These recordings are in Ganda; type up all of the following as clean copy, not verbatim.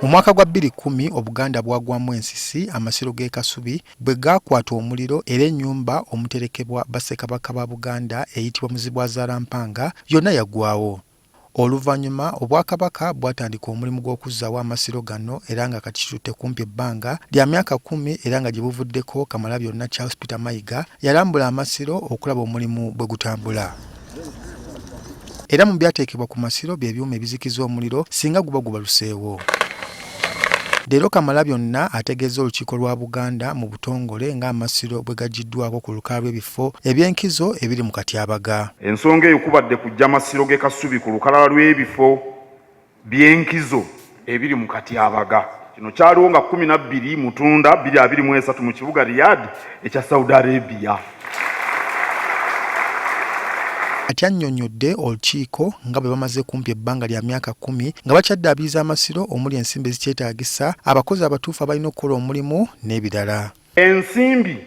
Mu mwaka gwa 2010 Obuganda bwagwamu ensisi amasiro g'e Kasubi bwe gakwata omuliro era ennyumba omuterekebwa bassekabaka ba Buganda eyitibwa Muzibwazaalampanga yonna yaggwawo. Oluvannyuma Obwakabaka bwatandika omulimu gw'okuzzaawo amasiro gano era nga kati kitutte kumpi ebbanga lya myaka 10 era nga Gyebuvuddeko Kamalabyonna Charles Peter Mayiga yalambula amasiro okulaba omulimu bwe gutambula. Era mu byateekebwa ku masiro bye byuma ebizikiza omuliro singa guba gubaluseewo. Leero Kamalabyonna ategeeza olukiiko lwa Buganda mu butongole ng'amasiro bwe gaggiddwako ku lukalala lw'ebifo eby'enkizo ebiri mu Katyabaga. Ensonga eyo kubadde kujja amasiro g'e Kasubi ku lukalala lw'ebifo by'enkizo ebiri mu Katyabaga. Kino kyaliwo nga 12 Mutunda 2023 mu kibuga Riyadh ekya Saudi Arabia. Ati annyonnyodde olukiiko nga bwe bamaze kumpi ebbanga lya myaka 10 nga bakyaddaabiriza amasiro omuli ensimbi ezikyetaagisa abakozi abatuufu abalina okukola omulimu n'ebirala. Ensimbi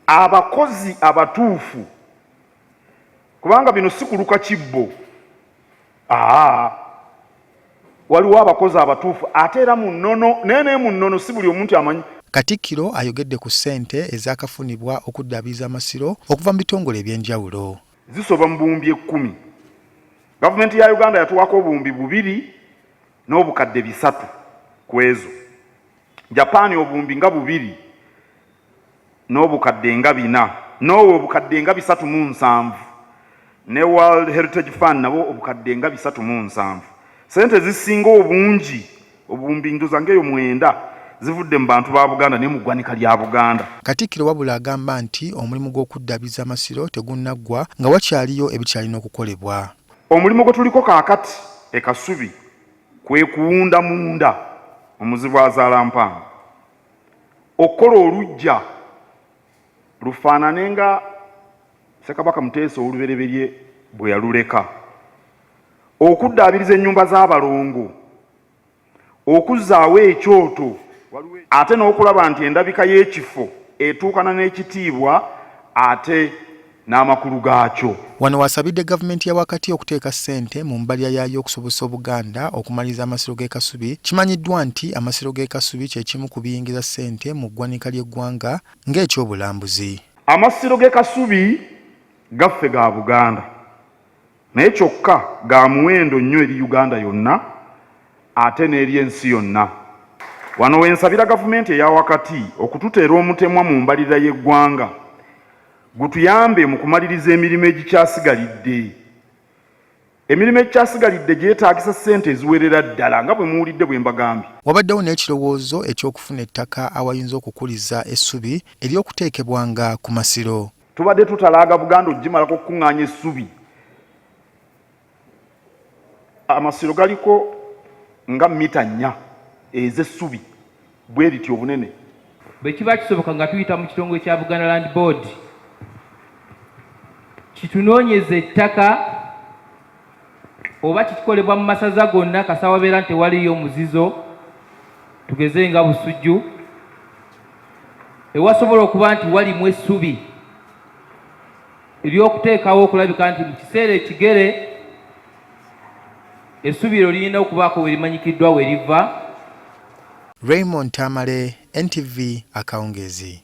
abakozi abatuufu kubanga bino si kuluka kibbo. Waliwo abakozi abatuufu ate era mu nnono nene mu nnono si buli omuntu amanyi. Katikkiro ayogedde ku ssente ezakafunibwa okuddaabiriza amasiro okuva mu bitongole ebyenjawulo. Zisoba mu buwumbi 10. Gavumenti ya Uganda yatuwako obuwumbi 2 n'obukadde 3 ku ezo. Japan obuwumbi nga 2 n'obukadde nga 4. Norway obukadde nga 307. Ne World Heritage Fund nabo obukadde nga 307. Ssente zisinga obungi obuwumbi ndoza ngeyo 9 zivudde mu bantu ba Buganda ne mu ggwanika lya Buganda. Katikkiro wabula agamba nti omulimu gw'okuddaabiriza amasiro tegunnaggwa nga wakyaliyo ebikyalina okukolebwa. Omulimu gwe tuliko kaakati e Kasubi kwe kuwunda munda omuzibwazaalampanga okukola oluggya lufaanane nga Ssekabaka Muteesa olubereberye bwe yaluleka, okuddaabiriza ennyumba z'abalongo, okuzzaawo ekyoto, ate n'okulaba nti endabika y'ekifo etuukana n'ekitiibwa ate n'amakulu gaakyo. Wano wasabidde gavumenti ya wakati okuteeka ssente mu mbalirira yaayo okusobozesa Obuganda okumaliriza amasiro g'e Kasubi. Kimanyiddwa nti amasiro g'e Kasubi kye kimu ku biyingiza ssente mu ggwanika ly'eggwanga ng'ekyobulambuzi. Amasiro g'e Kasubi gaffe ga Buganda naye kyokka ga muwendo nnyo eri Uganda yonna ate n'eri ensi yonna. Wano wensabira gavumenti eya wakati okututeera omutemwa mu mbalirira y'eggwanga gutuyambe mu kumaliriza emirimu egikyasigalidde. Emirimu egikyasigalidde gyetaagisa ssente eziwerera ddala nga bwe muwulidde bwe mbagambye. Wabaddewo n'ekirowoozo eky'okufuna ettaka awayinza okukuliza essubi ery'okuteekebwanga ku masiro. Tubadde tutalaaga Buganda ogimalako okukuŋŋaanya essubi. Amasiro galiko nga mita 4 ez'essubi bwe lityo obunene. Bwe kiba kisoboka nga tuyita mu kitongole kya Buganda Land Board kitunoonyeza ettaka oba kikolebwa mu masaza gonna kasawabeera nti waliyo omuzizo tugeze nga Busujju ewasobola okuba nti walimu essubi ery'okuteekawo okulabika nti mu kiseera ekigere essubi eryo lirina okubaako we limanyikiddwa we liva. Raymond Tamale, NTV, Akawungeezi.